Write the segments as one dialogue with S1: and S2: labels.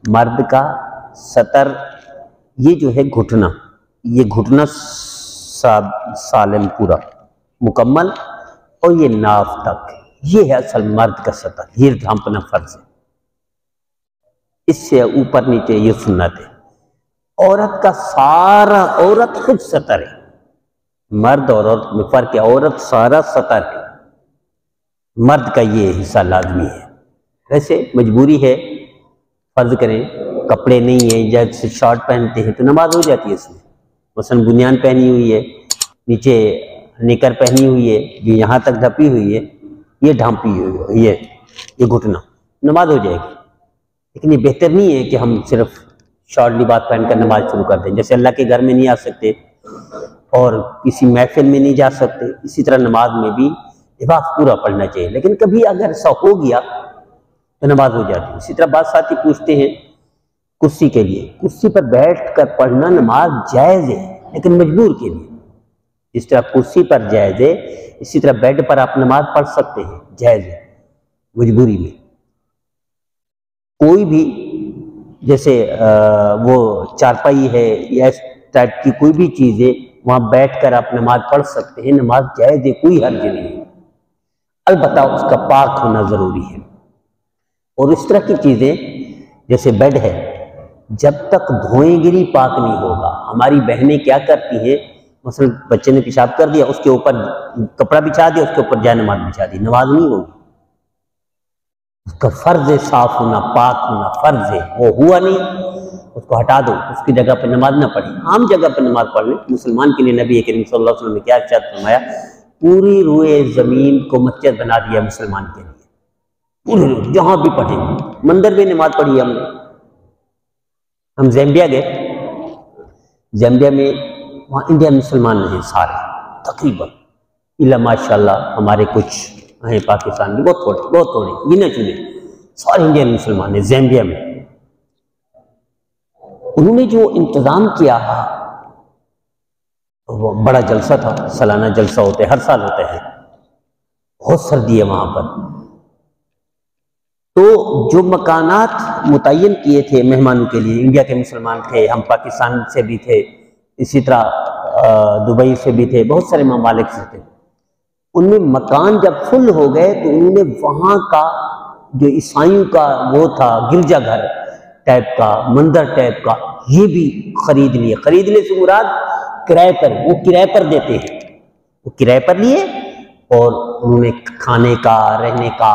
S1: मर्द का सतर ये जो है घुटना, ये घुटना सालिम पूरा मुकम्मल, और ये नाफ तक, ये है असल मर्द का सतर, ये ढांपना फर्ज है। इससे ऊपर नीचे ये सुन्नत है। औरत का सारा, औरत खुद सतर है, मर्द और औरत में फर्क है, औरत सारा सतर है, मर्द का ये हिस्सा लाजमी है। वैसे मजबूरी है, फर्ज करें कपड़े नहीं है, जैसे शॉर्ट पहनते हैं तो नमाज हो जाती है इसमें, मसलन बुनियान पहनी हुई है, नीचे निकर पहनी हुई है जो यहाँ तक ढपी हुई है, ये ढांपी हुई है, ये घुटना, नमाज हो जाएगी। लेकिन ये बेहतर नहीं है कि हम सिर्फ शॉर्ट लिबास पहनकर नमाज शुरू कर दें। जैसे अल्लाह के घर में नहीं आ सकते और किसी महफिल में नहीं जा सकते, इसी तरह नमाज में भी लिबास पूरा पढ़ना चाहिए। लेकिन कभी अगर ऐसा हो गया तो नमाज हो जाती है। इसी तरह बाद साथी पूछते हैं कुर्सी के लिए, कुर्सी पर बैठ कर पढ़ना नमाज जायज़ है, लेकिन मजबूर के लिए। इस तरह कुर्सी पर जायज़ है, इसी तरह बेड पर आप नमाज पढ़ सकते हैं, जायज़ है मजबूरी में। कोई भी जैसे वो चारपाई है या इस टाइप की कोई भी चीज़ है, वहाँ बैठ कर आप नमाज पढ़ सकते हैं, नमाज जायज़ है, कोई हर्ज नहीं है। अलबत्ता उसका पाक होना ज़रूरी है। और इस तरह की चीज़ें जैसे बेड है, जब तक धोएगिरी पाक नहीं होगा। हमारी बहनें क्या करती हैं, मसलन बच्चे ने पेशाब कर दिया, उसके ऊपर कपड़ा बिछा दिया, उसके ऊपर जाए नमाज बिछा दी, नमाज नहीं होगी। उसका फर्ज है साफ होना, पाक होना फर्ज है, वो हुआ नहीं, उसको हटा दो, उसकी जगह पर नमाज ना पढ़े, आम जगह पर नमाज पढ़ ले। मुसलमान के लिए नबी करीम सल्लल्लाहु अलैहि वसल्लम ने क्या इरशाद फरमाया, पूरी रुए ज़मीन को मस्जिद बना दिया मुसलमान के लिए, पूरी जहाँ भी पढ़ेंगे। मंदिर में नमाज पढ़ी हमने। हम ज़ैम्बिया गए, ज़ैम्बिया में वहाँ इंडियन मुसलमान नहीं सारे तकरीबन, इला माशाल्लाह हमारे कुछ हैं पाकिस्तान में, बहुत थोड़े गिने चुने, सारे इंडियन मुसलमान हैं ज़ैम्बिया में। उन्होंने जो इंतज़ाम किया वो बड़ा जलसा था, सालाना जलसा होते हैं, हर साल होते हैं, बहुत सर्दी है वहाँ पर। तो जो मकानात मुतय्यन किए थे मेहमानों के लिए, इंडिया के मुसलमान थे, हम पाकिस्तान से भी थे, इसी तरह दुबई से भी थे, बहुत सारे ममालिक से थे। उनमें मकान जब फुल हो गए तो उन्होंने वहाँ का जो ईसाइयों का वो था गिरजाघर टाइप का, मंदिर टाइप का, ये भी खरीद लिए। खरीदने से मुराद किराए पर, वो किराए पर देते हैं, वो किराए पर लिए और उन्होंने खाने का, रहने का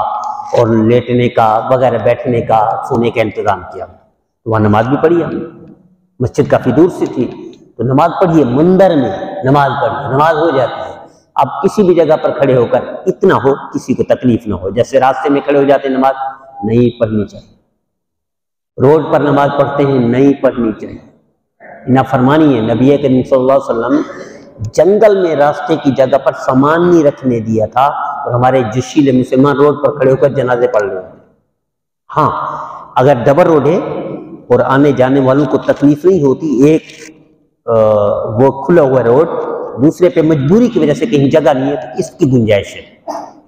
S1: और लेटने का वगैरह, बैठने का, सोने का इंतज़ाम किया। तो वहाँ नमाज भी पढ़ी हम, मस्जिद काफ़ी दूर से थी, तो नमाज पढ़िए, मंदिर में नमाज पढ़िए, नमाज हो जाती है। आप किसी भी जगह पर खड़े होकर इतना हो किसी को तकलीफ ना हो, जैसे रास्ते में खड़े हो जाते नमाज नहीं पढ़नी चाहिए, रोड पर नमाज पढ़ते हैं नहीं पढ़नी चाहिए, नाफरमानी है। नबी करीम सल्लल्लाहु अलैहि वसल्लम जंगल में रास्ते की जगह पर सामान नहीं रखने दिया था, और हमारे जोशीले मुसलमान रोड पर खड़े होकर जनाजे पढ़ रहे होते। हाँ, अगर डबल रोड है और आने जाने वालों को तकलीफ नहीं होती, एक वो खुला हुआ रोड, दूसरे पे मजबूरी की वजह से कहीं जगह नहीं है, तो इसकी गुंजाइश है।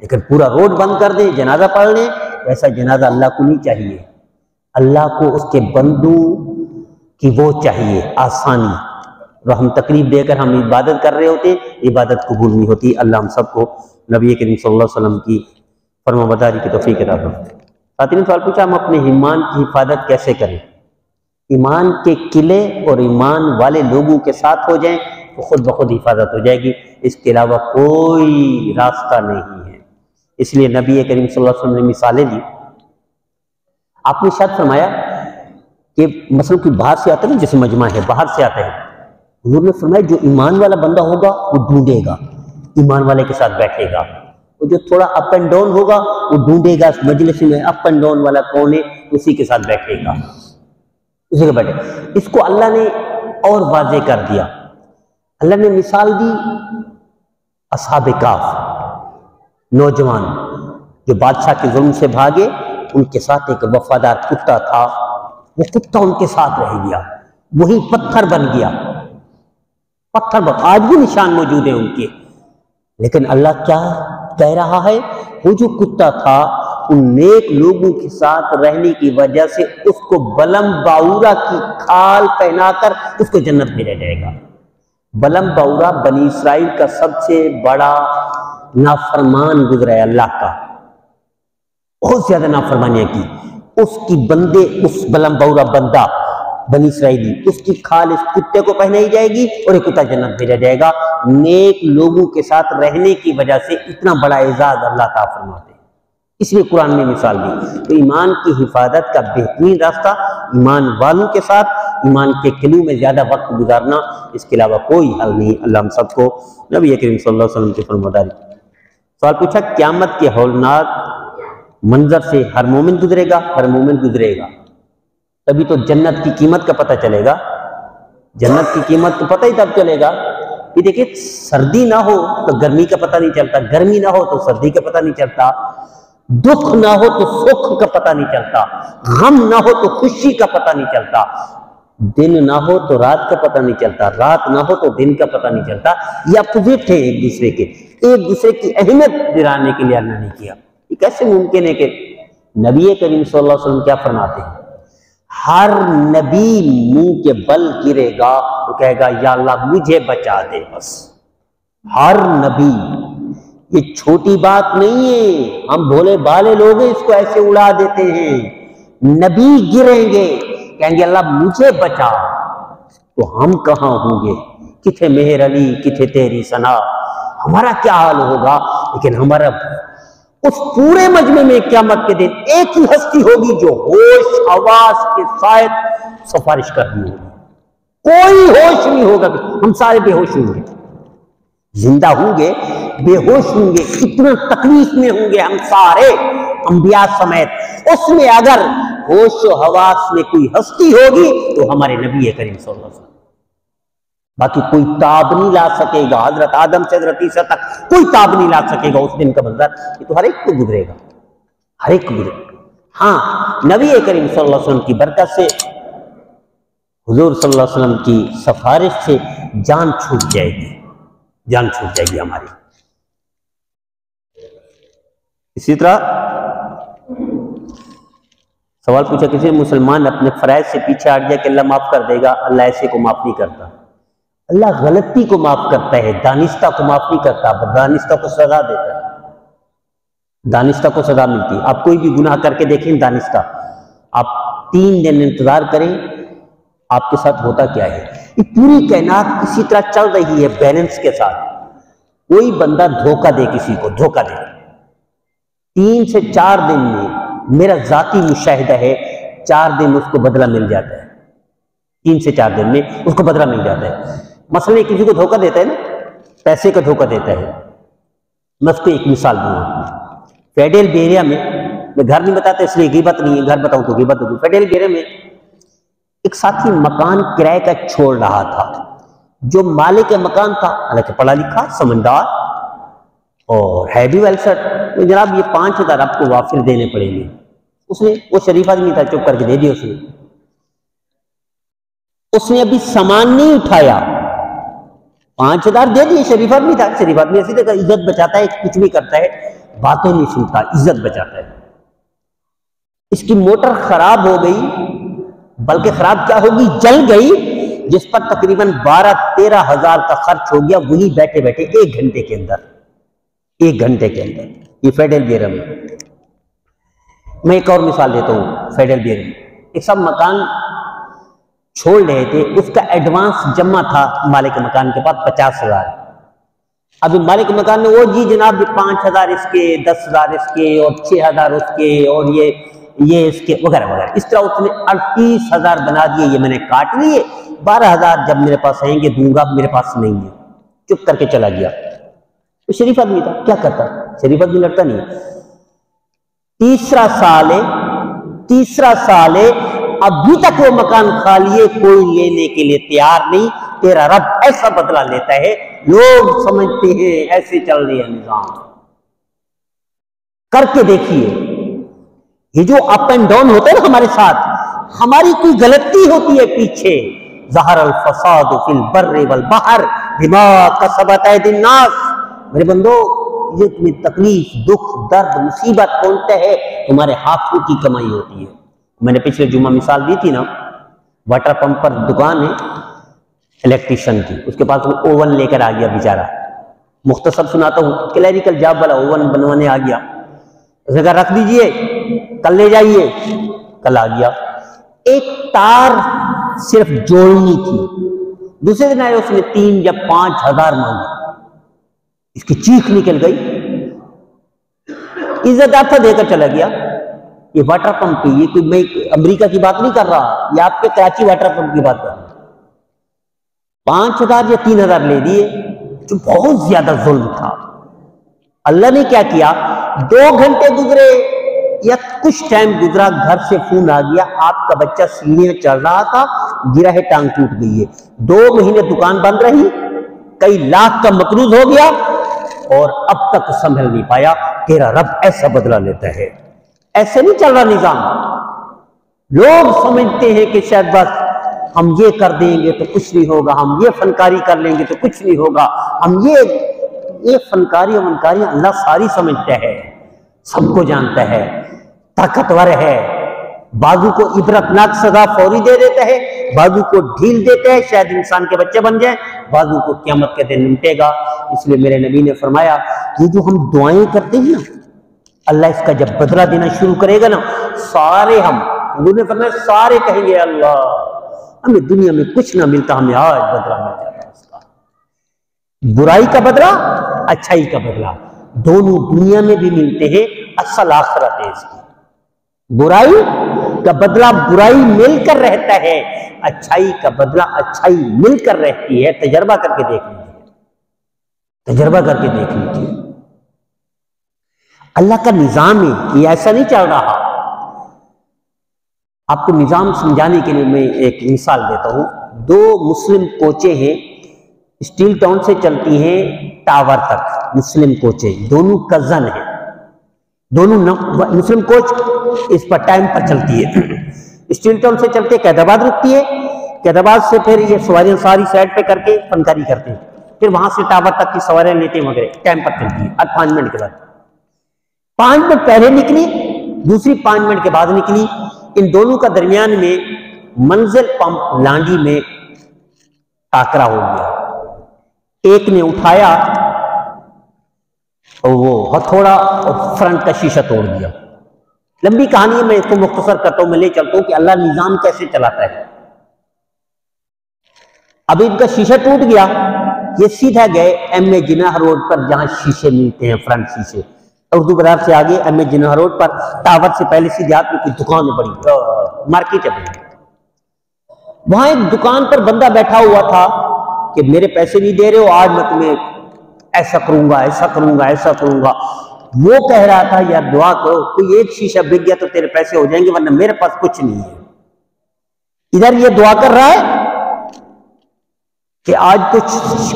S1: लेकिन पूरा रोड बंद कर दे, जनाजा पढ़ ले, ऐसा जनाजा अल्लाह को नहीं चाहिए। अल्लाह को उसके बंदू की वो चाहिए आसानी, और हम तकलीफ देकर हम इबादत कर रहे होते, इबादत कबूल नहीं होती। अल्लाह हम सबको नबी करीम सल्लल्लाहु अलैहि वसल्लम की फरमाबरदारी की तौफीक अता फरमाए। साथी ने सवाल पूछा, हम अपने ईमान की हिफाजत कैसे करें? ईमान के किले और ईमान वाले लोगों के साथ हो जाएं तो खुद ब खुद हिफाजत हो जाएगी, इसके अलावा कोई रास्ता नहीं है। इसलिए नबी करीम सल्लल्लाहु अलैहि वसल्लम ने मिसालें दी। आपने शायद फरमाया कि मसलन कोई बाहर से आता है, जैसे मजमा है, बाहर से आता है, हुजूर ने फरमाया जो ईमान वाला बंदा होगा वो ढूंढेगा, ईमान वाले के साथ बैठेगा, और जो थोड़ा अप एंड डाउन होगा वो ढूंढेगा इस मजलिस में अप एंड डाउन वाला कौन है, उसी के साथ बैठेगा, उसी के बैठे। इसको अल्लाह ने और वाज़े कर दिया। अल्लाह ने मिसाल दी असहाबे काफ, नौजवान जो बादशाह के जुल्म से भागे, उनके साथ एक वफादार कुत्ता था, वो कुत्ता उनके साथ रह गया, वही पत्थर बन गया, पत्थर बन, आज भी निशान मौजूद है उनके। लेकिन अल्लाह क्या कह रहा है, वो जो कुत्ता था उन नेक लोगों के साथ रहने की वजह से उसको बलम बाउरा की खाल पहनाकर उसको जन्नत भेजा जाएगा। बलम बाउरा बनी इसराइल का सबसे बड़ा नाफरमान गुजरा है, अल्लाह का बहुत ज्यादा नाफरमानियां की। उसकी बंदे, उस बलम बाउरा बंदा बनी इसराइली, उसकी खाल इस कुत्ते को पहनाई जाएगी और एक कुत्ता जन्नत भेजा जाएगा। नेक लोगों के साथ रहने की वजह से इतना बड़ा एजाज अल्लाह ताला फरमाते हैं, इसलिए कुरान में मिसाल दी। तो ईमान की हिफाजत का बेहतरीन रास्ता ईमान वालों के साथ, ईमान के किलू में ज्यादा वक्त गुजारना, इसके अलावा कोई हल नहीं। अल्लाह हम सबको नबी करीम सल्लल्लाहु अलैहि वसल्लम की फरमादारी। सवाल पूछा, क़यामत के हौलनाक मंजर से हर मोमिन गुजरेगा? हर मोमिन गुजरेगा, तभी तो जन्नत की कीमत का पता चलेगा। जन्नत की कीमत तो पता ही तब चलेगा कि देखिए, सर्दी ना हो तो गर्मी का पता नहीं चलता, गर्मी ना हो तो सर्दी का पता नहीं चलता, दुख ना हो तो सुख का पता नहीं चलता, गम ना हो तो खुशी का पता नहीं चलता, दिन ना हो तो रात का पता नहीं चलता, रात ना हो तो दिन का पता नहीं चलता। ये अपोजिट है एक दूसरे के, एक दूसरे की अहमियत दिलाने के लिए अल्लाह ने किया। ये कैसे मुमकिन है कि नबी करीम सल्लल्लाहु अलैहि वसल्लम क्या फरमाते हैं, हर नबी मुंह के बल गिरेगा तो कहेगा या अल्लाह मुझे बचा दे। बस हर नबी, ये छोटी बात नहीं है, हम भोले भाले लोग इसको ऐसे उड़ा देते हैं। नबी गिरेंगे, कहेंगे अल्लाह मुझे बचा, तो हम कहां होंगे? किथे मेहर अली, किथे तेरी सना, हमारा क्या हाल होगा? लेकिन हमारा उस पूरे मजमे में क़यामत के दिन एक ही हस्ती होगी जो होश हवास के साथ सिफारिश कर रही होगी। कोई होश नहीं होगा, हम सारे बेहोश होंगे, जिंदा होंगे बेहोश होंगे, इतना तकलीफ में होंगे हम सारे अंबिया समेत। उसमें अगर होश हवास में कोई हस्ती होगी तो हमारे नबी करीम सल्लल्लाहु अलैहि वसल्लम, बाकी कोई ताब नहीं ला सकेगा। हजरत आदम से हजरत ईसा तक कोई ताब नहीं ला सकेगा उस दिन का मंजर। ये तो हर एक को गुजरेगा, हर एक को गुजरेगा। हाँ, नबी करीम सल्लल्लाहु अलैहि वसल्लम की बरकत से, हुजूर सल्लल्लाहु अलैहि वसल्लम की सिफारिश से जान छूट जाएगी, जान छूट जाएगी हमारी। इसी तरह सवाल पूछा, किसी मुसलमान अपने फराइज से पीछे हट जाए कि अल्लाह माफ कर देगा? अल्लाह ऐसे को माफ नहीं करता। अल्लाह गलती को माफ करता है, दानिस्ता को माफ नहीं करता। दानिस्ता को सजा देता है, दानिस्ता को सजा मिलती है। आप कोई भी गुनाह करके देखें दानिस्ता, आप 3 दिन इंतजार करें, आपके साथ होता क्या है। ये पूरी कायनात इसी तरह चल रही है बैलेंस के साथ। कोई बंदा धोखा दे, किसी को धोखा दे, 3 से 4 दिन में, मेरा जाती मुशाहिदा है, 4 दिन उसको बदला मिल जाता है। 3 से 4 दिन में उसको बदला मिल जाता है। मसलन किसी को धोखा देता है ना, पैसे का धोखा देता है। मैं उसको एक मिसाल दूंगा। फेडरल एरिया में, मैं घर नहीं बताता इसलिए गिबत नहीं है, घर बताऊं तो गिबत होगी। फेडरल एरिया में एक साथी मकान किराए का छोड़ रहा था। जो मालिक मकान था, हालांकि पढ़ा लिखा, समझदार और है भी वेल सेट, तो जनाब ये 5,000 आपको वाफिर देने पड़ेंगे। उसने, वो शरीफ आदमी था, चुप करके दे दिया उसने अभी सामान नहीं उठाया, 5,000 दे दिए। शरीफ आदमी था, शरीफ आदमी ऐसी जगह इज्जत बचाता है, कुछ भी करता है, बातें नहीं सुनता, इज्जत बचाता है। इसकी मोटर खराब हो गई, बल्कि खराब क्या होगी, जल गई, जिस पर तकरीबन 12-13 हजार का खर्च हो गया, वही बैठे बैठे 1 घंटे के अंदर, 1 घंटे के अंदर। ये फेडरल बेरा में। मैं एक और मिसाल देता हूँ। फेडरल बेरा में एक सब मकान छोड़ रहे थे, उसका एडवांस जमा था मालिक मकान के पास 50,000। अभी मालिक मकान ने, वो जी जनाब 5,000 इसके, 10,000 इसके और 6,000 उसके और ये इसके वगैरह वगैरह, इस तरह उसने 38,000 बना दिए। ये मैंने काट लिए, 12,000 जब मेरे पास आएंगे दूंगा, मेरे पास नहीं है। चुप करके चला गया। तो शरीफ आदमी था, क्या करता, शरीफ आदमी लड़ता नहीं। तीसरा साल है, अभी तक वो मकान खाली है, कोई लेने के लिए तैयार नहीं। तेरा रब ऐसा बदला लेता है, लोग समझते हैं ऐसे चल रही है निजाम। करके देखिए, ये जो अप एंड डाउन होता है ना हमारे साथ, हमारी कोई गलती होती है पीछे। ज़हरल फसाद फिल बर्रि वल बहर बिमा कसबत ऐदिन नास। मेरे बंदो, ये तुम्हें तकलीफ, दुख, दर्द, मुसीबत पहुंचता है, तुम्हारे हाथों की कमाई होती है। मैंने पिछले जुम्मा मिसाल दी थी ना, वाटर पंप पर दुकान है इलेक्ट्रिशियन की, उसके पास वो ओवन लेकर आ गया बेचारा। मुख्तसर सुनाता हूँ, क्लैरिकल जॉब वाला ओवन बनवाने आ गया। उसने कहा रख दीजिए, कल ले जाइए। कल आ गया, एक तार सिर्फ जोड़नी थी। दूसरे दिन आए, उसने 3 या 5 हजार मांगे। इसकी चीख निकल गई, इज्जतदार था, देकर चला गया। ये वाटर पंप की, ये कोई मैं अमेरिका की बात नहीं कर रहा, ये आपके कराची वाटर पंप की बात कर रहा। 5,000 या 3,000 ले दिए, जो बहुत ज्यादा जुल्म था। अल्लाह ने क्या किया, 2 घंटे गुजरे या कुछ टाइम गुजरा, घर से फोन आ गया, आपका बच्चा सीढ़ियां चढ़ रहा था, गिरा है, टांग टूट गई है। 2 महीने दुकान बंद रही, कई लाख का मकरूज हो गया और अब तक संभल नहीं पाया। तेरा रब ऐसा बदला लेता है। ऐसे नहीं चल रहा निजाम। लोग समझते हैं कि शायद बस हम ये कर देंगे तो कुछ नहीं होगा, हम ये फनकारी कर लेंगे तो कुछ नहीं होगा, हम ये फनकारी और मनकारी अल्लाह सारी समझता है, सबको जानता है, ताकतवर है। बाजू को इबरतनाक सजा फौरी दे देता है, बाजू को ढील देता है, शायद इंसान के बच्चे बन जाए, बाजू को क़यामत के दिन निपटेगा। इसलिए मेरे नबी ने फरमाया, ये जो हम दुआएं करते हैं ना, अल्लाह इसका जब बदला देना शुरू करेगा ना, सारे हम, उन्होंने फरमाया सारे कहेंगे अल्लाह हमें दुनिया में कुछ ना मिलता, हमें आज बदला मिल जाता है उसका। बुराई का बदला, अच्छाई का बदला, दोनों दुनिया में भी मिलते हैं, असल आखिरत है इसकी। बुराई का बदला बुराई मिलकर रहता है, अच्छाई का बदला अच्छाई मिलकर रहती है। तजर्बा करके देख लीजिए, तजर्बा करके देख लीजिए। अल्लाह का निजाम है, ये ऐसा नहीं चल रहा। आपको निजाम समझाने के लिए मैं एक मिसाल देता हूं। 2 मुस्लिम कोचें हैं, स्टील टाउन से चलती हैं टावर तक, मुस्लिम कोचें, दोनों कजन हैं, दोनों मुस्लिम कोच इस पर टाइम पर चलती है। स्टील टाउन से चलते कैदाबाद रुकती है, कैदाबाद से फिर ये सवारियां सारी साइड पे करके फनकारी करते हैं, फिर वहां से टावर तक की सवारियां लेते हैं वगैरह, टाइम पर चलती है। अब 5 मिनट के बाद, 5 मिनट पहले निकली, दूसरी 5 मिनट के बाद निकली। इन दोनों का दरमियान में मंजिल पंप लांडी में टाकरा हो गया। एक ने उठाया और वो हथौड़ा और फ्रंट का शीशा तोड़ दिया। लंबी कहानी है, मैं इसको मुख्तसर करता हूं, मैं ले चलता हूं कि अल्लाह निजाम कैसे चलाता है। अब इनका शीशा टूट गया, ये सीधा गए MA जिनाह रोड पर, जहां शीशे मिलते हैं, फ्रंट शीशे। उर्दू बाजार से आगे MA जिनाह रोड पर, टावर से पहले सीधे हाथ में कोई दुकान है, बड़ी मार्केट है बड़ी। वहां एक दुकान पर बंदा बैठा हुआ था कि मेरे पैसे नहीं दे रहे हो, आज मैं तुम्हें ऐसा करूंगा, ऐसा करूंगा, ऐसा करूंगा। वो कह रहा था यार दुआ करो, कोई एक शीशा बिक गया तो तेरे पैसे हो जाएंगे, वरना मेरे पास कुछ नहीं है। इधर ये दुआ कर रहा है कि आज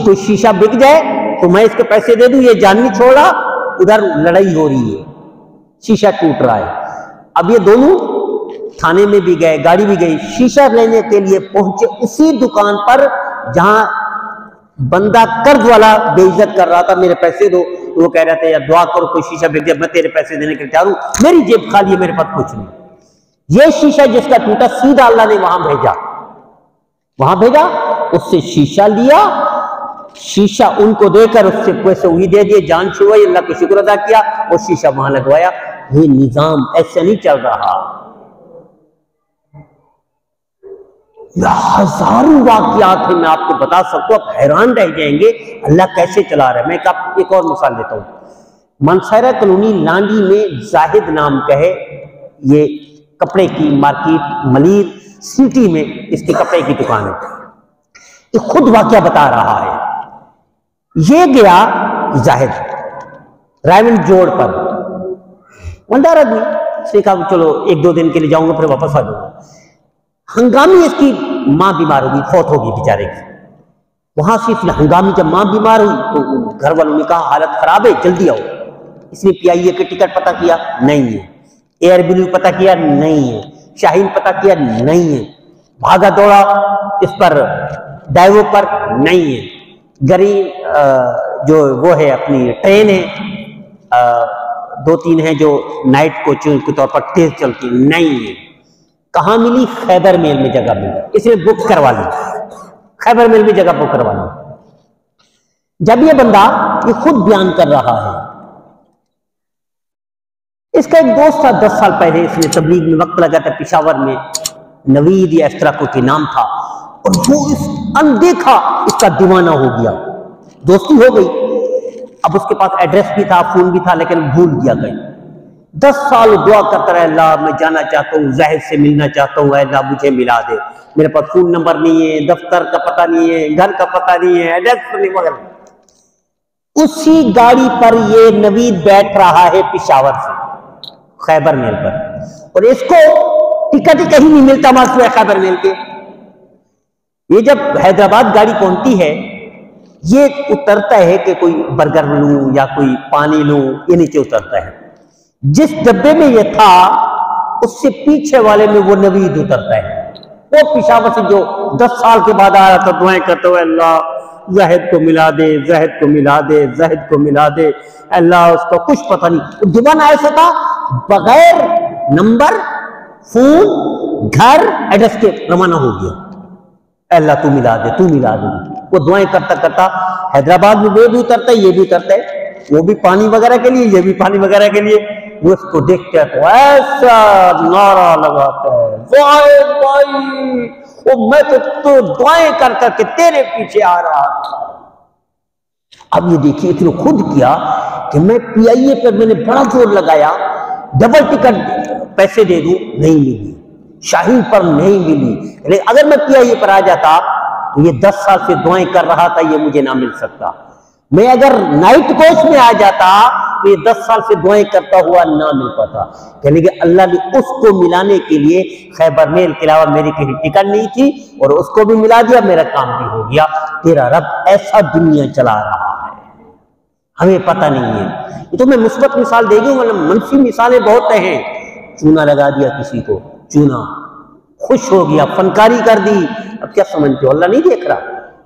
S1: कोई शीशा बिक जाए तो मैं इसके पैसे दे दूं, ये जान नहीं छोड़ा। उधर लड़ाई हो रही है, शीशा टूट रहा है। अब ये दोनों थाने में भी गए, गाड़ी भी गई, शीशा लेने के लिए पहुंचे उसी दुकान पर जहां बंदा कर्ज वाला बेइज्जत कर रहा था, मेरे पैसे दो। तो वो कह रहे थे यार दुआ करो कोई शीशा बिक जाए, मैं तेरे पैसे देने के लिए तैयार हूं, मेरी जेब खाली है, मेरे पास कुछ नहीं। ये शीशा जिसका टूटा, सीधा अल्लाह ने वहां भेजा, उससे शीशा लिया, शीशा उनको देकर उससे पैसे वही दे दिए, जान छुड़वाई, अल्लाह का शुक्र अदा किया और शीशा वहां लगवाया। ये निजाम ऐसे नहीं चल रहा। हजारों वाकयात है, मैं आपको बता सकता हूं, आप हैरान रह जाएंगे अल्लाह कैसे चला रहा है। मैं एक और मिसाल देता हूं। मनसैरा कॉलोनी लांडी में जाहिद नाम का है, ये कपड़े की मार्केट, मलीर सिटी में इसके कपड़े की दुकान है। ये खुद वाकया बता रहा है। ये गया जाहिद रायमंड जोड़ पर, मलदार आदमी, उसने कहा चलो 1-2 दिन के लिए जाऊंगा, फिर वापस आ जाऊंगा। हंगामी इसकी मां बीमार होगी, फौत होगी बेचारे की। वहां से इसने हंगामी, जब मां बीमार हुई तो घर वालों ने कहा हालत खराब है, जल्दी आओ। इसने PIA के टिकट पता किया, नहीं है। एयर ब्लू पता किया, नहीं है। शाहीन पता किया, नहीं है। भागा दौड़ा इस पर, डाइवो पर, नहीं है। गरीब जो वो है अपनी ट्रेन है, 2-3 हैं जो नाइट कोचिंग के तौर पर तेज चलती, नहीं है। कहाँ मिली? खैबर मेल में जगह मिली, इसलिए बुक करवा ली, खैबर मेल में जगह बुक करवा ली। जब ये बंदा ये खुद बयान कर रहा है, इसका एक दोस्त था 10 साल पहले, इसने तबलीग में वक्त लगा था पेशावर में, नवीद या इस तरह कोई नाम था, और वो इस अनदेखा इसका दीवाना हो गया, दोस्ती हो गई। अब उसके पास एड्रेस भी था, फोन भी था, लेकिन भूल गया कहीं। 10 साल दुआ करता रहा, अल्लाह मैं जाना चाहता हूँ, जाहिद से मिलना चाहता हूँ, अल्लाह मुझे मिला दे, मेरे पास फोन नंबर नहीं है, दफ्तर का पता नहीं है, घर का पता नहीं है, एड्रेस नहीं वगैरह। उसी गाड़ी पर ये नवीद बैठ रहा है पेशावर से खैबर मेल पर, और इसको टिकट ही कहीं नहीं मिलता मासूम खैबर मेल के। ये जब हैदराबाद गाड़ी पहुंचती है, ये उतरता है कि कोई बर्गर लूं या कोई पानी लूं, ये नीचे उतरता है। जिस डब्बे में ये था उससे पीछे वाले में वो नवीद उतरता है, वो पेशावर से जो 10 साल के बाद आ रहा था, दुआएं करते हुए अल्लाह जाहिद को मिला दे, जाहिद को मिला दे, जाहिद को मिला दे, अल्लाह उसको कुछ पता नहीं। दीवाना ऐसा था, बगैर नंबर, फोन, घर, एड्रेस के रवाना हो गया, अल्लाह तू मिला दे, तू मिला दे। वो दुआएं करता करता हैदराबाद में वो भी उतरता है, ये भी उतरता है, वो भी पानी वगैरह के लिए, ये भी पानी वगैरह के लिए। वो उसको देखते हैं तो ऐसा नारा लगाता है, जाहिद भाई, वो मैं तो दुआएं कर करके तेरे पीछे आ रहा था। अब ये देखिए इसने खुद किया कि मैं PIA पर मैंने बड़ा जोर लगाया, डबल टिकट पैसे दे दूं, नहीं मिली, शाहीन पर नहीं मिली। अगर मैं PIA पर आ जाता तो ये 10 साल से दुआएं कर रहा था, ये मुझे ना मिल सकता। मैं अगर नाइट कोच में आ जाता तो ये 10 साल से दुआएं करता हुआ ना मिल पाता। कहने के अल्लाह ने उसको मिलाने के लिए खैबर मेल के अलावा मेरी कहीं टिकट नहीं थी, और उसको भी मिला दिया, मेरा काम भी हो गया। तेरा रब ऐसा दुनिया चला रहा है, हमें पता नहीं है। ये तो मैं मुस्बत मिसाल दे दूं, मतलब मनफी मिसालें बहुत हैं। चूना लगा दिया किसी को, चूना, खुश हो गया, फनकारी कर दी। अब क्या समझते हो, अल्लाह नहीं देख रहा?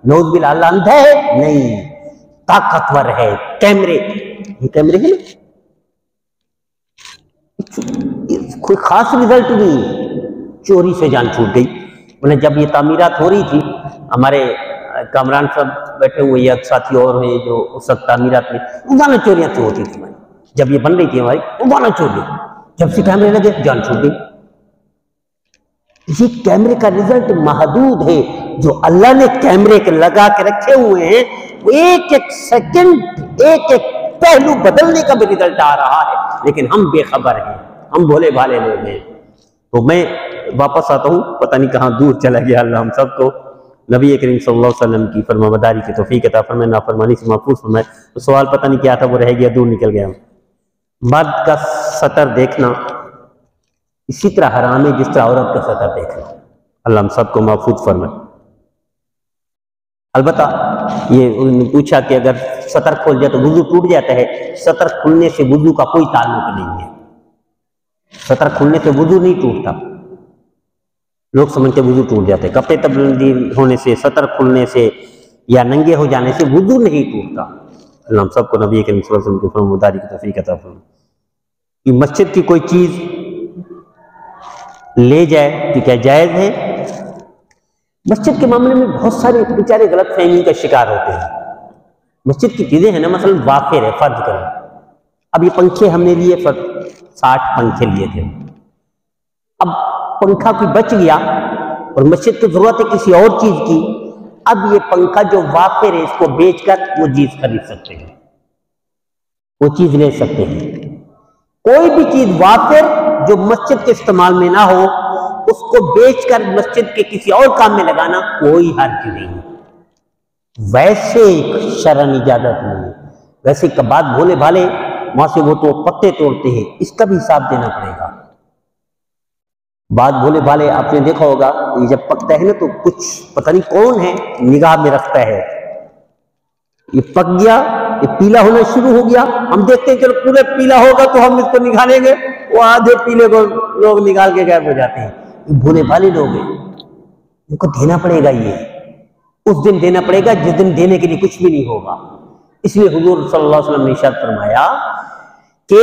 S1: नौज बिल्लाह, अल्लाह अंधा है? नहीं, ताकतवर है। कैमरे, ये कैमरे हैं, कोई खास रिजल्ट नहीं, चोरी से जान छूट गई। मतलब जब ये तामीरात हो रही थी, हमारे कामरान साहब बैठे हुए या साथी और हैं जो उस वक्त तामीरात में रोजाना चोरियां तो होती थी हमारी, जब ये बन रही थी हमारी रोजाना चोरी, जब से कैमरे लगे जान छूट गई। ये कैमरे का रिजल्ट महदूद है, जो अल्लाह ने कैमरे के लगा के रखे हुए हैं, वो एक एक सेकंड, एक एक पहलू बदलने का भी रिजल्ट आ रहा है, लेकिन हम बेखबर हैं, हम भोले भाले लोग हैं। तो मैं वापस आता हूँ, पता नहीं कहाँ दूर चला गया। अल्लाह हम सबको नबी करीम सल्लल्लाहु अलैहि वसल्लम की फरमाबरदारी की तौफीक अता फरमाए, नाफरमानी से महफूज फरमाए। तो सवाल पता नहीं क्या था, वो रह गया, दूर निकल गया। मर्द का सतर देखना इसी तरह हराम है जिस तरह औरत का सतर देखना। अल्लाह हम सबको महफूज फरमाए। अलबत्ता ये उन्होंने पूछा कि अगर सतर खोल जाए तो वुजू टूट जाता है। सतर खुलने से वुजू का कोई ताल्लुक नहीं है, सतर खुलने से वुजू नहीं टूटता। लोग समझते वुजू टूट जाते, कपड़े तब्दील होने से, सतर खुलने से या नंगे हो जाने से वुजू नहीं टूटता। अल्लाह हम सबको नबी करीम सल्लल्लाहु अलैहि वसल्लम की फरमाबरदारी की तौफीक अता फरमाए। कि मस्जिद की कोई चीज ले जाए तो क्या जायज है? मस्जिद के मामले में बहुत सारे बेचारे गलत फहमी का शिकार होते हैं। मस्जिद की चीजें हैं ना, मसलन वाफिर है, फर्ज करें अब ये पंखे हमने लिए, 60 पंखे लिए थे, अब पंखा कोई बच गया और मस्जिद को जरूरत है किसी और चीज की, अब ये पंखा जो वाफिर है इसको बेचकर वो चीज खरीद सकते हैं, वो चीज ले सकते हैं। कोई भी चीज वाफिर जो मस्जिद के इस्तेमाल में ना हो, उसको बेचकर मस्जिद के किसी और काम में लगाना कोई हर्ज नहीं है। वैसे शरन इजाजत नहीं है। वैसे बात भोले भाले वहां से वो तो पत्ते तोड़ते हैं, इसका भी हिसाब देना पड़ेगा। बात भोले भाले आपने देखा होगा, ये जब पकता है ना तो कुछ पता नहीं कौन है निगाह में रखता है, ये पक गया, ये पीला होना शुरू हो गया, हम देखते हैं चलो पूरे पीला होगा तो हम इसको निकालेंगे, वो आधे पीले को लोग निकाल के गायब हो जाते हैं। ये भोले भाले लोग हैं, इनको देना पड़ेगा, ये उस दिन देना पड़ेगा जिस दिन देने के लिए कुछ भी नहीं होगा। इसलिए हुजूर सल्लल्लाहु अलैहि वसल्लम ने इरशाद फरमाया कि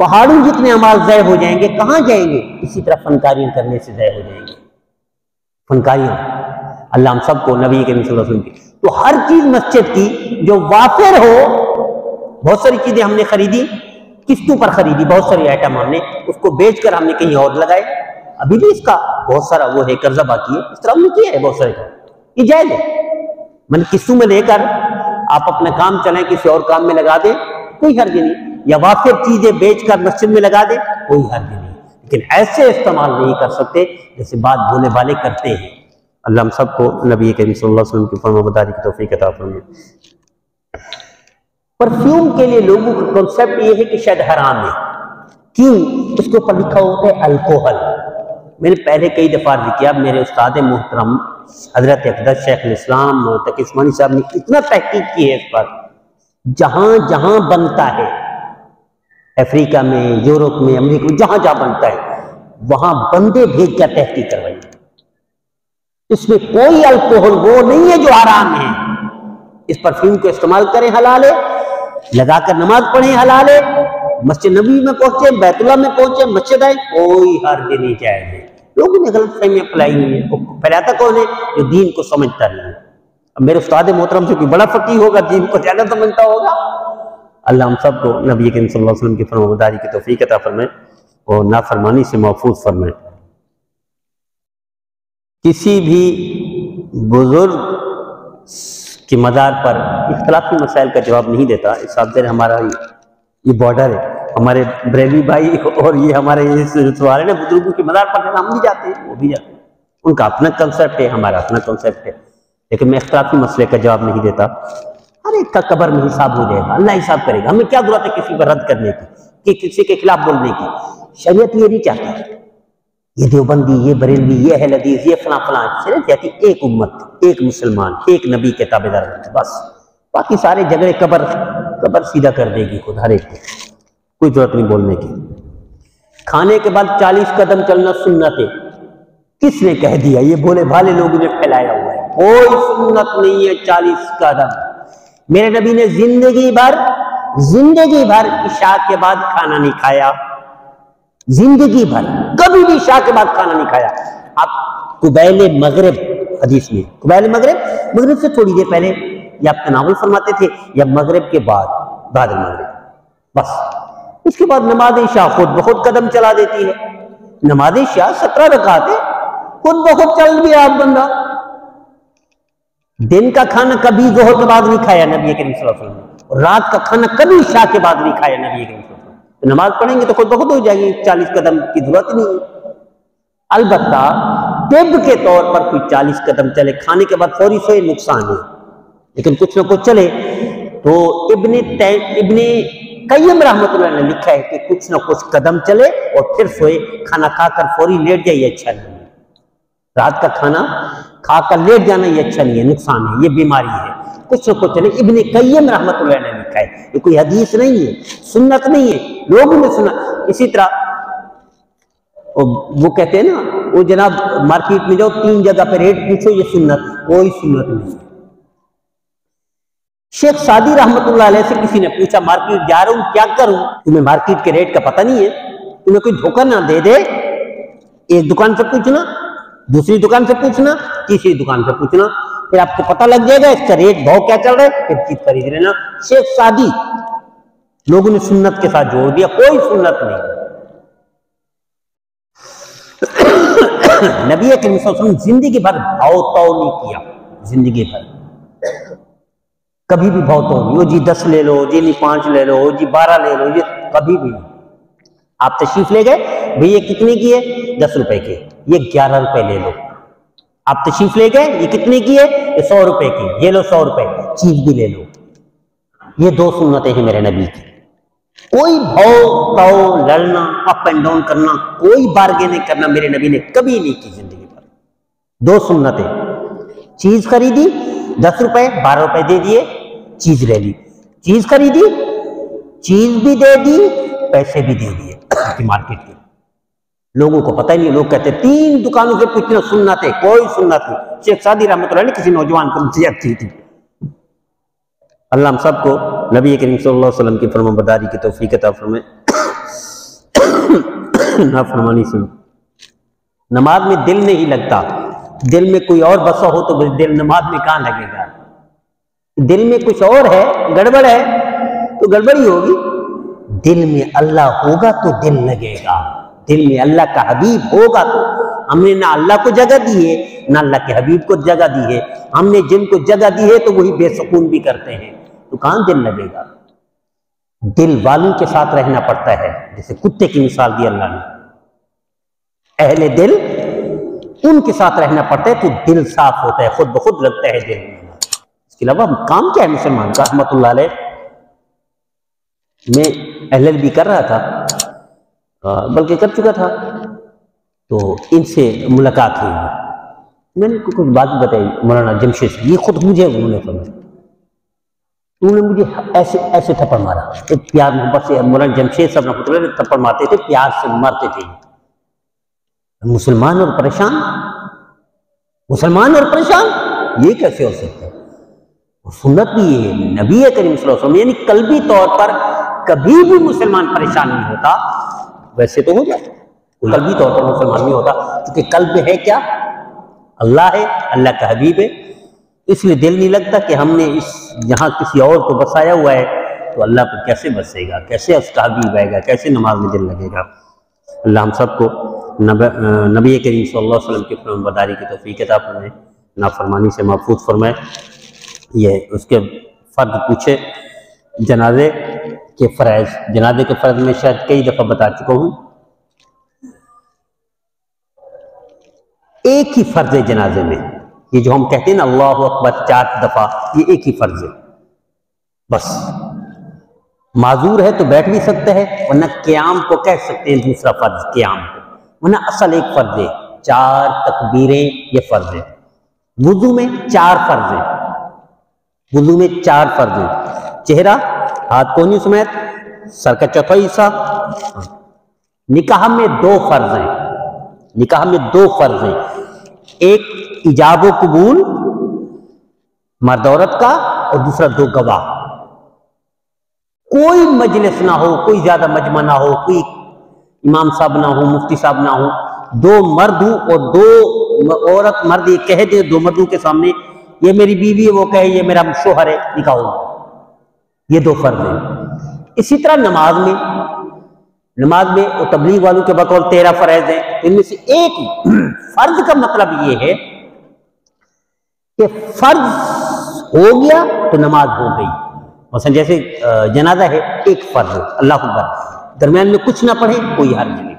S1: पहाड़ों जितने अमाल ज़ाय हो जाएंगे, कहाँ जाएंगे? इसी तरह फनकारियां करने से ज़ाय हो जाएंगे। फनकारियां, अल्लाह हम सबको नबी के सल्लल्लाहु अलैहि वसल्लम की, तो हर चीज मस्जिद की जो वाफिर हो, बहुत सारी चीजें हमने खरीदी, किस्तों पर खरीदी, बहुत सारी आइटम हमने उसको बेचकर हमने कहीं और लगाए, अभी भी इसका बहुत सारा वो है, कर्जा बाकी है, इस तरह हमने किया है बहुत सारे काम, ये जायज है। मैंने किस्तों में लेकर आप अपना काम चलाएं, किसी और काम में लगा दें, कोई हर्ज नहीं, या वाफिर चीजें बेचकर मस्जिद में लगा दें, कोई हर्ज नहीं, लेकिन ऐसे इस्तेमाल नहीं कर सकते जैसे बात बोले वाले करते हैं। अल्लाह हम सबको नबी करीम सल्लल्लाहु अलैहि वसल्लम की फरमाबरदारी की तौफीक अता फरमाए। परफ्यूम के लिए लोगों का कॉन्सेप्ट ये है कि शायद हराम है, क्यों? उसके ऊपर लिखा होता है अल्कोहल। मैंने पहले कई दफा अर्ज किया, मेरे उस्ताद मोहतरम हजरत अक़दस शेख इस्लाम तकी उस्मानी साहब ने इतना तहकीक की है इस पर, जहां जहां बनता है, अफ्रीका में, यूरोप में, अमेरिका में, जहां जहां बनता है वहां बंदे भेज कर तहकीक करवाइए। इसमें कोई अल्कोहल वो नहीं है जो हराम है। इस परफ्यूम को इस्तेमाल करें, हलाल है, लगाकर नमाज पढ़ें, हलाल है, मस्जिद नबी में पहुंचे, बैतुल्लाह में पहुंचे, मस्जिद आए, कोई हर्ज नहीं जाएगा। लोगों ने गलत फहमियां फैलाई हुई है, फैलाता कौन है? जो दीन को समझता नहीं है। अब मेरे उस्ताद मोहतरम से कोई बड़ा फकीह होगा, दीन को ज्यादा समझता होगा। अल्लाह हम सबको नबी करीम सल्लल्लाहु अलैहि वसल्लम की फरमाबरदारी की तौफीक अता फरमाए और नाफरमानी से महफूज फरमाए। किसी भी बुजुर्ग के मज़ार पर इख्तलाफी मसाइल का जवाब नहीं देता। इस साथ हमारा ये बॉर्डर है, हमारे बरेली भाई और ये हमारे सवारे ना बुजुर्गों के मज़ार पर हम भी जाते हैं, वो भी जाते हैं, उनका अपना कंसेप्ट है, हमारा अपना कंसेप्ट है, लेकिन मैं इख्तलाफी मसले का जवाब नहीं देता। हर एक का कब्र में हिसाब हो जाएगा, अल्लाह हिसाब करेगा। हमें क्या जरूरत है किसी पर रद्द करने की, कि किसी के खिलाफ बोलने की? शरीयत ये नहीं चाहती, ये देवबंदी, ये बरेलवी, ये अहले हदीस, ये फलां फलां। शरीयत चाहती एक उम्मत, एक मुसलमान, एक नबी के ताबेदार, बस। बाकी सारे झगड़े कब्र सीधा कर देगी खुद हर एक को, कोई जरूरत नहीं बोलने की। खाने के बाद 40 कदम चलना सुन्नत है, किसने कह दिया? ये भोले भाले लोगों ने फैलाया हुआ है। कोई सुन्नत नहीं है 40 कदम। मेरे नबी ने जिंदगी भर इशा के बाद खाना नहीं खाया, जिंदगी भर कभी भी इशा के बाद खाना नहीं खाया। आप कुबैले मगरिब, हदीस में कुबैले मगरिब से थोड़ी देर पहले या आप तनावुल फरमाते थे, या मगरिब के बाद मगरिब, बस। उसके बाद नमाज इशा खुद बहुत कदम चला देती है। नमाज इशा 17 रकात है, खुद बहुत चल भी आप बंदा। दिन का खाना कभी जोहर के बाद नहीं खाया नबी करीम सल्लल्लाहु अलैहि वसल्लम, और रात का खाना कभी इशा के बाद नहीं खाया नबी करीम सल्लल्लाहु अलैहि वसल्लम। तो नमाज पढ़ेंगे तो खुद बहुत हो जाएगी, 40 कदम की जरूरत नहीं है। अलबत्ता तिब के तौर पर कोई 40 कदम चले, खाने के बाद फौरी सोए, नुकसान है, लेकिन कुछ ना कुछ चले। तो इब्ने कय्यम रहमतुल्लाह ने लिखा है कि कुछ ना कुछ कदम चले और फिर सोए, खाना खाकर फौरी लेट जाइए, अच्छा नहीं है। रात का खाना खाकर लेट जाना ये अच्छा नहीं है, नुकसान है, ये बीमारी है। कुछ ना कुछ चले। इब्ने कय्यम रहमतुल्लाह ने लिखा है, ये कोई हदीस नहीं है, सुन्नत नहीं है, लोगों ने सुना। इसी तरह वो कहते हैं ना, वो जनाब मार्केट में जाओ 3 जगह पे रेट पूछो, ये सुन्नत, कोई सुन्नत नहीं है। शेख सादी रहमतुल्लाह अलैह से किसी ने पूछा, मार्केट जा रहा हूं, क्या करूं? तुम्हें मार्केट के रेट का पता नहीं है, तुम्हें कोई धोखा ना दे दे, एक दुकान से पूछना, दूसरी दुकान से पूछना, तीसरी दुकान से पूछना, फिर आपको पता लग जाएगा इसका रेट भाव क्या चल रहा है, फिर चीज खरीद लेना। शेख सादी लोगों ने सुन्नत के साथ जोड़ दिया, कोई सुन्नत नहीं। नबी करीम सल्लल्लाहु अलैहि वसल्लम जिंदगी भर भाव ताव नहीं किया, जिंदगी भर कभी भी भाव ताव नहीं। वो जी 10 ले लो, जी नहीं 5 ले लो, जी 12 ले लो, ये कभी भी नहीं। आप तशरीफ ले गए, भैया कितने की है? 10 रुपए की, ये 11 रुपए ले लो। आप तशरीफ ले गए, ये कितने की है? ये 100 रुपए की, ये लो 100 रुपए, चीज भी ले लो। ये 2 सुन्नतें हैं मेरे नबी की। कोई भाव ताव, लड़ना, अप एंड डाउन करना, कोई बार्गेनिंग करना मेरे नबी ने कभी नहीं की जिंदगी भर। 2 सुन्नतें, चीज खरीदी 10 रुपए, 12 रुपए दे दिए, चीज ले ली। चीज खरीदी, चीज भी दे दी, पैसे भी दे दिए। मार्केट के लोगों को पता ही नहीं, लोग कहते 3 दुकानों से पूछना सुन्नत है, कोई सुन्नत नहीं। शेख सादी रहमतुल्लाह ने किसी नौजवान को नसीहत की थी। अल्लाह हम सबको नबी करीम सल्लल्लाहु अलैहि वसल्लम की फरमाबरदारी की तौफीक अता फरमाए। नाफरमानी से नमाज में दिल नहीं लगता, दिल में कोई और बसा हो तो दिल नमाज में कहाँ लगेगा? दिल में कुछ और है, गड़बड़ है तो गड़बड़ ही होगी। दिल में अल्लाह होगा तो दिल लगेगा, दिल में अल्लाह का हबीब होगा तो। हमने ना अल्लाह को जगह दी है ना अल्लाह के हबीब को जगह दी है। हमने जिनको जगह दी है तो वही बेसुकून भी करते हैं, तो कहां दिल लगेगा? दिल वालों के साथ रहना पड़ता है, जैसे कुत्ते की मिसाल दी अल्लाह ने। अहले दिल उनके साथ रहना पड़ता है तो दिल साफ होता है, खुद ब खुद लगता है दिल में। इसके अलावा काम क्या है मुसलमान का? रहमतुल्लाह अलैह मैं LLB कर रहा था, बल्कि कर चुका था, तो इनसे मुलाकात हुई। मैंने कुछ बात बताई मौलाना जमशेद से, ये खुद मुझे उन्होंने समझा, उन्होंने मुझे ऐसे ऐसे थप्पड़ मारा, एक प्यार मोहब्बत से। मौलाना जमशेद साहब रहमतुल्लाह थप्पड़ मारते थे, प्यार से मारते थे। मुसलमान और परेशान, मुसलमान और परेशान, ये कैसे हो सकता है? सुन्नत भी ये नबी करीम सल्लल्लाहु अलैहि वसल्लम, यानी कल्बी तौर पर कभी भी मुसलमान परेशान नहीं होता। वैसे तो हो जाता, कल्बी तौर पर मुसलमान नहीं होता, क्योंकि कल्ब है क्या? अल्लाह है, अल्लाह का हबीब है। इसलिए दिल नहीं लगता कि हमने इस यहाँ किसी और को बसाया हुआ है, तो अल्लाह पर कैसे बसेगा, कैसे उसका हबीब आएगा, कैसे नमाज में दिल लगेगा। अल्लाह हम सबको नबी करीम सल्लल्लाहु अलैहि वसल्लम की फरमाबरदारी की तौफीक अता फरमाए, नाफरमानी से महफूज फरमाए। ये उसके फ़र्ज पूछे, जनाजे के फ़रज़, जनाजे के फ़र्ज में शायद कई दफ़ा बता चुका हूँ। एक ही फ़र्ज है जनाजे में, ये जो हम कहते हैं ना अल्लाहु अकबर 4 दफ़ा, ये एक ही फ़र्ज है बस। माजूर है तो बैठ भी सकते हैं, वरना क़याम को कह सकते हैं दूसरा फ़र्ज, क़याम को, वरना असल एक फ़र्ज है। 4 तकबीरें ये फ़र्ज है। वुज़ू में 4 फ़र्ज है, वुज़ू में 4 फ़र्ज है। चेहरा, हाथ कोहनी समेत, सर का चौथाई हिस्सा। निकाह में 2 फ़र्ज हैं, निकाह में 2 फ़र्ज हैं। एक इजाब कबूल मर्द औरत का, और दूसरा 2 गवाह। कोई मजलिस ना हो, कोई ज्यादा मजमा ना हो, कोई इमाम साहब ना हो, मुफ्ती साहब ना हो, 2 मर्द हो और 2 औरत। मर्द ये कह दे 2 मर्दों के सामने, ये मेरी बीवी है, वो कहे ये मेरा शोहर है, निकाह हो, ये 2 फर्ज हैं। इसी तरह नमाज में वो तबलीग वालों के बकौल 13 फर्ज हैं, इनमें से एक फर्ज का मतलब ये है कि फर्ज हो गया तो नमाज हो गई। मसलन जैसे जनाजा है, एक फर्ज, अल्लाह अकबर, दरमियान में कुछ ना पढ़े कोई हर्ज नहीं,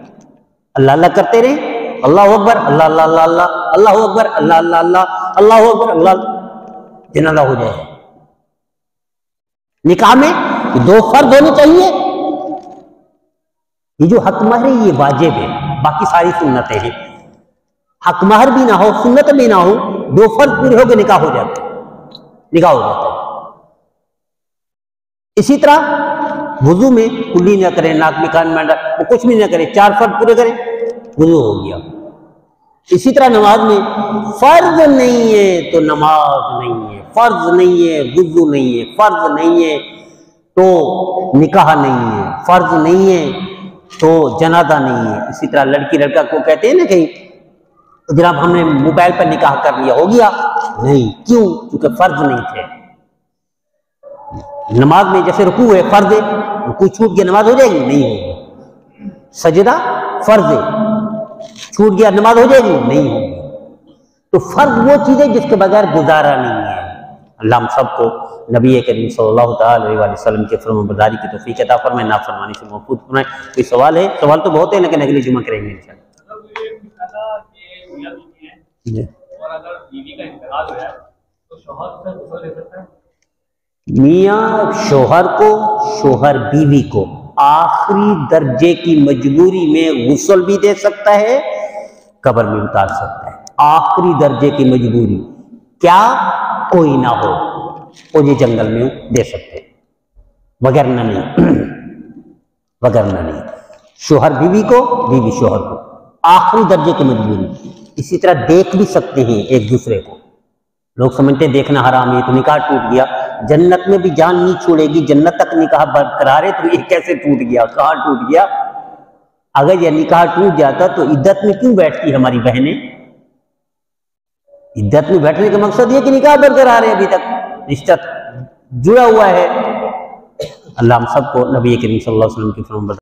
S1: अल्लाह अल्लाह करते रहे, अल्लाह अकबर अल्लाह अल्लाह अल्लाह अल्लाह, अल्लाह अकबर अल्लाह अल्लाह अल्लाह, अल्लाह अकबर अल्लाह, जनाजा हो जाए। निकाह में 2 फर्ज होने चाहिए। ये जो हक महर है ये वाजिब है, बाकी सारी सुन्नतें हैं। हक महर भी ना हो, सुन्नत भी ना हो, 2 फर्ज पूरे हो गए, निकाह हो जाता है, निकाह हो जाता है। इसी तरह वुजू में कुल्ली ना करें, नाक में कान में वो कुछ भी ना करें, 4 फर्ज पूरे करें, वुजू हो गया। इसी तरह नमाज में फर्ज नहीं है तो नमाज नहीं है, फर्ज नहीं है वुजू नहीं है, फर्ज नहीं है तो निकाह नहीं है, फर्ज नहीं है तो जनाजा नहीं है। इसी तरह लड़की लड़का को कहते हैं ना कहीं, जनाब हमने मोबाइल पर निकाह कर लिया, हो गया नहीं, क्यों? क्योंकि फर्ज नहीं थे। नमाज में जैसे रुकू है फर्ज है, रुकू छूट गया नमाज हो जाएगी? नहीं होगी। सजदा फर्ज है, छूट गया नमाज हो जाएगी? नहीं होगी। तो फर्ज वो चीज है जिसके बगैर गुजारा नहीं है। अल्लाह हम सबको नबी करीम सल्लल्लाहु अलैहि वसल्लम के फरमाबरदारी की तौफीक अता फरमाए, नाफरमानी से महफूज फरमाए। कोई सवाल है? सवाल तो बहुत है, लेकिन अगली जुमा करेंगे इंशाअल्लाह। मियाँ शोहर को, शोहर बीवी को आखिरी दर्जे की मजबूरी में गुस्ल भी दे सकता है, कब्र में उतार सकता है। आखिरी दर्जे की मजबूरी, क्या कोई ना हो और ये जंगल में दे सकते, वगरना नहीं, वगरना नहीं। शोहर बीवी को, बीवी शोहर को, आखिरी दर्जे की मजबूरी। इसी तरह देख भी सकते हैं एक दूसरे को। लोग समझते हैं देखना हराम है तो निकाह टूट गया, जन्नत में भी जान नहीं छोड़ेगी, जन्नत तक निकाह बरकरार है, तो ये कैसे टूट गया, कहाँ टूट गया? अगर यह निकाह टूट जाता तो इद्दत में क्यों बैठती हमारी बहनें? इद्दत में बैठने का मकसद ये कि निकाह बरकरार है, अभी तक रिश्ता जुड़ा हुआ है। अल्लाह हम सबको नबी करीम सल्लल्लाहु अलैहि वसल्लम की फरमान